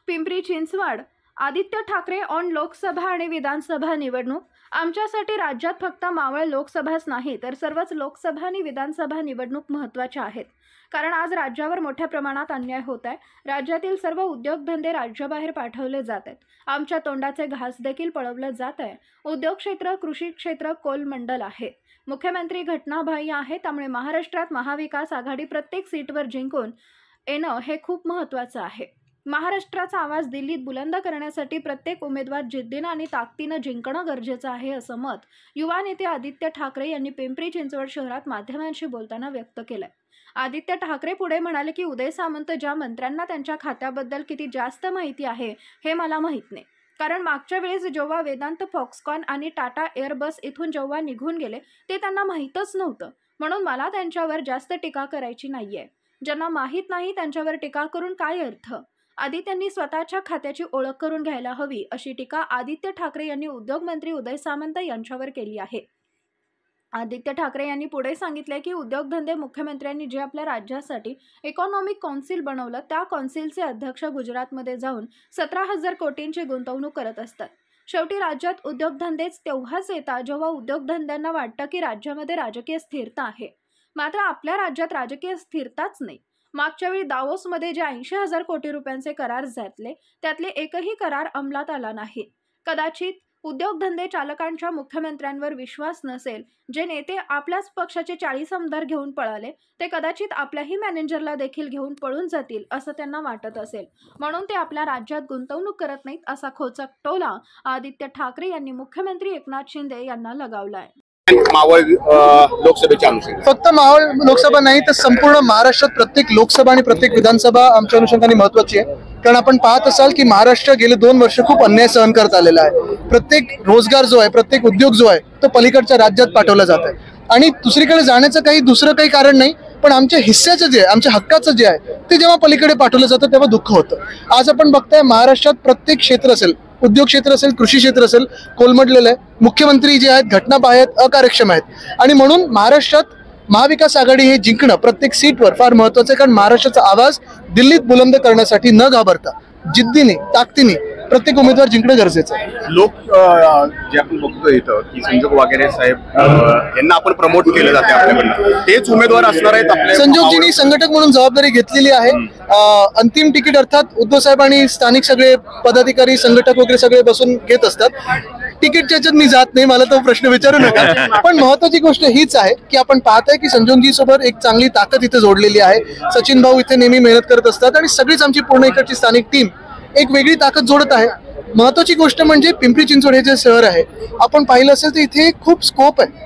Pimpri Chinchwad Aditya Thackeray on Lok Sabha आणि विधानसभा निवडणूक। आमच्यासाठी राज्यात फक्त मावळ लोकसभाच नाही तर सर्वच लोकसभा आणि विधानसभा निवडणूक महत्त्वाच्या आहेत। कारण आज राज्यावर मोठ्या प्रमाणात अन्याय होत आहे। राज्यातील सर्व उद्योगधंदे राज्याबाहेर पाठवले जात आहेत। आमच्या तोंडाचे घास देखील पळवले जात आहे। उद्योग क्षेत्र, कृषी क्षेत्र कोलमंडल आहे। मुख्यमंत्री घटनाबाह्य आहे, त्यामुळे महाराष्ट्रात महाविकास आघाडी प्रत्येक सीटवर जिंकून येणं हे खूप महत्त्वाचं आहे। महाराष्ट्राचा आवाज दिल्लीत बुलंद करण्यासाठी प्रत्येक उमेदवार जिद्दीनं आणि ताकदीनं जिंकणं गरजेचं आहे, असं मत युवा नेते आदित्य ठाकरे यांनी पिंपरी चिंचवड शहरात माध्यमांशी बोलताना व्यक्त केलंय। आदित्य ठाकरे पुढे म्हणाले की उदय सामंत ज्या मंत्र्यांना त्यांच्या खात्याबद्दल किती जास्त माहिती आहे हे मला माहित नाही, कारण मागच्या वेळेस जेव्हा वेदांत, फॉक्सकॉन आणि टाटा एअरबस इथून जेव्हा निघून गेले ते त्यांना माहीतच नव्हतं, म्हणून मला त्यांच्यावर जास्त टीका करायची नाहीये। ज्यांना माहीत नाही त्यांच्यावर टीका करून काय अर्थ? आदित्यांनी स्वतःच्या खात्याची ओळख करून घ्यायला हवी, अशी टीका आदित्य ठाकरे यांनी उद्योगमंत्री उदय सामंत यांच्यावर केली आहे। आदित्य ठाकरे यांनी पुढे सांगितले की उद्योगधंदे मुख्यमंत्र्यांनी जे आपल्या राज्यासाठी इकॉनॉमिक कौन्सिल बनवलं त्या कौन्सिलचे अध्यक्ष गुजरातमध्ये जाऊन 17,000 कोटींची गुंतवणूक करत असतात। शेवटी राज्यात उद्योगधंदेच तेव्हाच येतात जेव्हा उद्योगधंद्यांना वाटतं की राज्यामध्ये राजकीय स्थिरता आहे, मात्र आपल्या राज्यात राजकीय स्थिरताच नाही। मागच्या वेळी दावोसमध्ये जे 80,000 कोटी रुपयांचे करार झाले त्यातले एकही करार अंमलात आला नाही। कदाचित उद्योगधंदे चालकांच्या मुख्यमंत्र्यांवर विश्वास नसेल। जे नेते आपल्याच पक्षाचे 40 आमदार घेऊन पळाले ते कदाचित आपल्याही मॅनेजरला देखील घेऊन पळून जातील असं त्यांना वाटत असेल, म्हणून ते आपल्या राज्यात गुंतवणूक करत नाहीत, असा खोचक टोला आदित्य ठाकरे यांनी मुख्यमंत्री एकनाथ शिंदे यांना लगावलाय। मावळ लोकसभेच्या अनुषंगाने फक्त मावळ लोकसभा नाही तर संपूर्ण महाराष्ट्रात प्रत्येक लोकसभा आणि प्रत्येक विधानसभा आमच्या अनुषंगाने महत्त्वाची आहे। कारण आपण पाहत असाल की महाराष्ट्र गेले 2 वर्ष खूप अन्याय सहन करत आलेला आहे। प्रत्येक रोजगार जो आहे, प्रत्येक उद्योग जो आहे तो पलीकडच्या राज्यात पाठवला जात आहे आणि दुसरीकडे जाण्याचं दुसरं काही कारण नाही, पण आमच्या हिस्स्याचं जे आहे, आमच्या हक्काचं जे आहे ते जेव्हा पलीकडे पाठवलं जातं तेव्हा दुःख होतं। आज आपण बघताय महाराष्ट्रात प्रत्येक क्षेत्र असेल, उद्योग क्षेत्र असेल, कृषी क्षेत्र असेल, कोलमडलेलं आहे। मुख्यमंत्री जे आहेत घटनाबाह्य आहेत, अकार्यक्षम आहेत आणि म्हणून महाराष्ट्रात महाविकास आघाडी हे जिंकणं प्रत्येक सीटवर फार महत्त्वाचं आहे। कारण महाराष्ट्राचा आवाज दिल्लीत बुलंद करण्यासाठी न घाबरता जिद्दीने, ताकदीने प्रत्येक उमेदवार जिंकणं गरजेचं आहे। लोक जे आपण बघतो इथं की संजोग वगैरे साहेब यांना आपण प्रमोट केलं जाते आपल्याकडनं, तेच उमेदवार असणार आहेत आपल्या। संजोगजींनी संघटक म्हणून जबाबदारी घेतलेली आहे। अंतिम तिकीट अर्थात उद्धव साहेब आणि स्थानिक सगळे पदाधिकारी, संघटक वगैरे सगळे बसून घेत असतात। तिकीटच्या याच्यात मी जात नाही, मला तो प्रश्न विचारू नका। पण महत्वाची गोष्ट हीच आहे की आपण पाहताय की संजोगजी सोबत एक चांगली ताकद इथे जोडलेली आहे। सचिन भाऊ इथे नेहमी मेहनत करत असतात आणि सगळीच आमची पूर्ण इकडची स्थानिक टीम एक वेगळी ताकद जोडत आहे। महत्वाची गोष्ट म्हणजे पिंपरी चिंचवड हे जे शहर आहे, आपण पाहिलं असेल तर इथे खूप स्कोप आहे।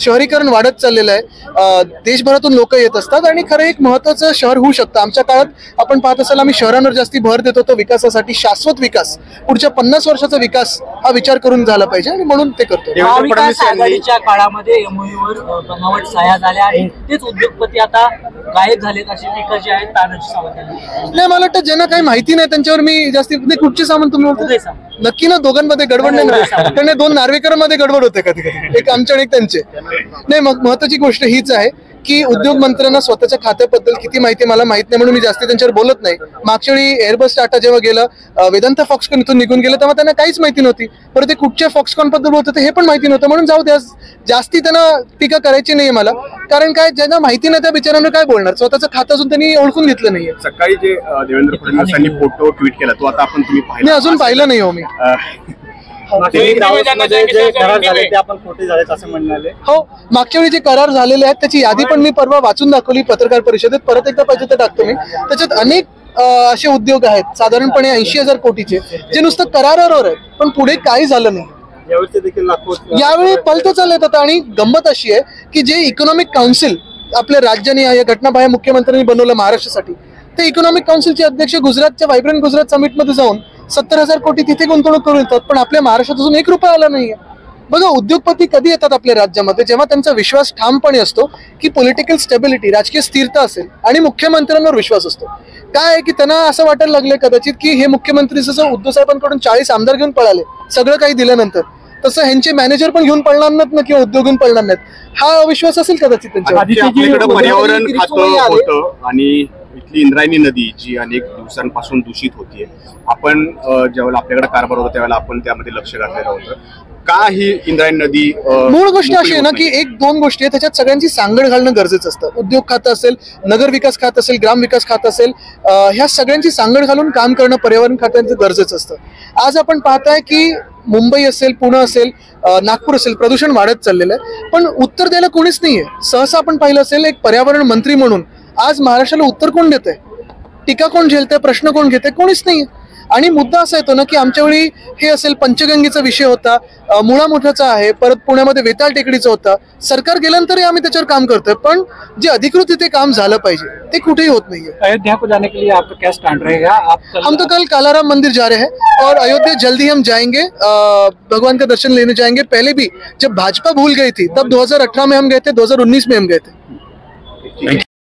शहरीकरण वाढत चाललेलं आहे, देशभरातून लोक येत असतात आणि खरं एक महत्वाचं शहर होऊ शकतं। आमच्या काळात आपण पाहत असाल आम्ही शहरांवर जास्ती भर देत होतो, विकासासाठी शाश्वत विकास, पुढच्या 50 वर्षाचा विकास हा विचार करून झाला पाहिजे आणि म्हणून ते करतो। महाविकास आघाडीच्या काळामध्ये MOU बनावट सह्या झाल्या आणि तेच उद्योगपती आता गायब झालेत अशी टीका जी आहे तानाजी सावंत यांनी। नाही, मला वाटतं ज्यांना काही माहिती नाही त्यांच्यावर मी जास्ती कुठचे सामंत तुम्ही बोलता? नक्की ना, दोघांमध्ये गडबड नाही ना, कारण 2 नार्वेकरांमध्ये गडबड होते कधी कधी, एक आमच्या आणि एक त्यांचे। नाही, मग महत्वाची गोष्ट हीच आहे की उद्योग मंत्र्यांना स्वतःच्या खात्याबद्दल किती माहिती मला माहित नाही, म्हणून मी जास्ती त्यांच्यावर बोलत नाही। मागच्या वेळी एअरबस टाटा जेव्हा गेलं, वेदांत, फॉक्सकॉन इथून निघून गेलं तेव्हा त्यांना काहीच माहिती नव्हती, परत ते कुठच्या फॉक्सकॉन बद्दल बोलत होते हे पण माहिती नव्हतं, म्हणून जाऊ द्या, जास्ती त्यांना टीका करायची नाहीये मला। कारण काय, ज्यांना माहिती नाही त्या बिचारांना काय बोलणार, स्वतःचं खातं अजून त्यांनी ओळखून घेतलं नाहीये। सकाळी जे देवेंद्र फडणवीसांनी फोटो ट्विट केला तो आता आपण तुम्ही मी अजून पाहिलं नाही हो मी। हो, मागच्या वेळी जे करार झालेले आहेत त्याची यादी पण मी परवा वाचून दाखवली पत्रकार परिषदेत, परत एकदा पाहिजे तर टाकतो मी। त्याच्यात अनेक असे उद्योग आहेत साधारणपणे 80,000 कोटीचे जे नुसतं करारावर आहेत, पण पुढे काही झालं नाही। यावेळी पलटो चालत होता आणि गंमत अशी आहे की जे इकॉनॉमिक काउन्सिल आपल्या राज्याने या घटनाबाह्य मुख्यमंत्र्यांनी बनवलं महाराष्ट्रासाठी, ते इकॉनॉमिक काउन्सिलचे अध्यक्ष गुजरातच्या व्हायब्रंट गुजरात समिटमध्ये जाऊन 70,000 कोटी तिथे गुंतवणूक करून येतात, पण आपल्या महाराष्ट्रात अजून 1 रुपया आला नाहीये। बघा, उद्योगपती कधी येतात आपल्या राज्यामध्ये जेव्हा त्यांचा विश्वास ठामपणे असतो की पॉलिटिकल स्टेबिलिटी, राजकीय स्थिरता असेल आणि मुख्यमंत्र्यांवर विश्वास असतो। काय आहे की त्यांना असं वाटायला लागले कदाचित की हे मुख्यमंत्री जसं उद्धव साहेबांकडून 40 आमदार घेऊन पळाले सगळं काही दिल्यानंतर, तसं ह्यांचे मॅनेजर पण घेऊन पळणार नाहीत ना किंवा उद्योग घेऊन पळणार नाहीत, हा अविश्वास असेल कदाचित त्यांच्यावर। पर्यावरण खातं होतं आणि आपली इंद्रायणी नदी जी अनेक दिवसांपासून दूषित होतीये, आपण ज्यावेळेला आपल्याकडे कारभार होता त्यावेळेला आपण त्यामध्ये लक्ष घातलेलं होतं. का ही इंद्रायणी नदी मूळ गोष्ट मोकळी अशी आहे ना होत की नाही? एक दोन गोष्टी आहेत, त्याच्यात सगळ्यांची सांगड घालणं गरजेचं असतं. उद्योग खातं असेल, नगर विकास खातं असेल, ग्राम विकास खातं असेल, ह्या सगळ्यांची सांगड घालून काम करणं पर्यावरण खात्याचं गरजेचं असतं. आज आपण पाहताय की मुंबई असेल, पुणे असेल, नागपूर असेल, प्रदूषण वाढत चाललेलं आहे, पण उत्तर द्यायला कोणीच नाहीये. सहसा आपण पाहिलं असेल एक पर्यावरण मंत्री म्हणून आज महाराष्ट्राला उत्तर कोण देत आहे, टीका कोण झेलतंय, प्रश्न कोण घेतंय, कोणीच नाहीये. आणि मुद्दा असा येतो ना की आमच्या वेळी हे असेल पंचगंगेचा विषय होता, मुळा मोठाचा आहे, परत पुण्यामध्ये वेताळ टेकडीचा होता. सरकार गेल्यानंतरही आम्ही त्याच्यावर काम करतोय, पण जे अधिकृत तिथे काम झालं पाहिजे ते कुठेही होत नाहीये. अयोध्या को जाने के लिए आपका क्या स्टैंड रहेगा? आप हम तो कल कालाराम मंदिर जा रहे हैं और अयोध्या जल्दी हम जाएंगे, भगवान का दर्शन लेने जाएंगे. पहले भी जब भाजपा भूल गई थी तब 2018 में हम गए थे, 2019 में हम गए थे.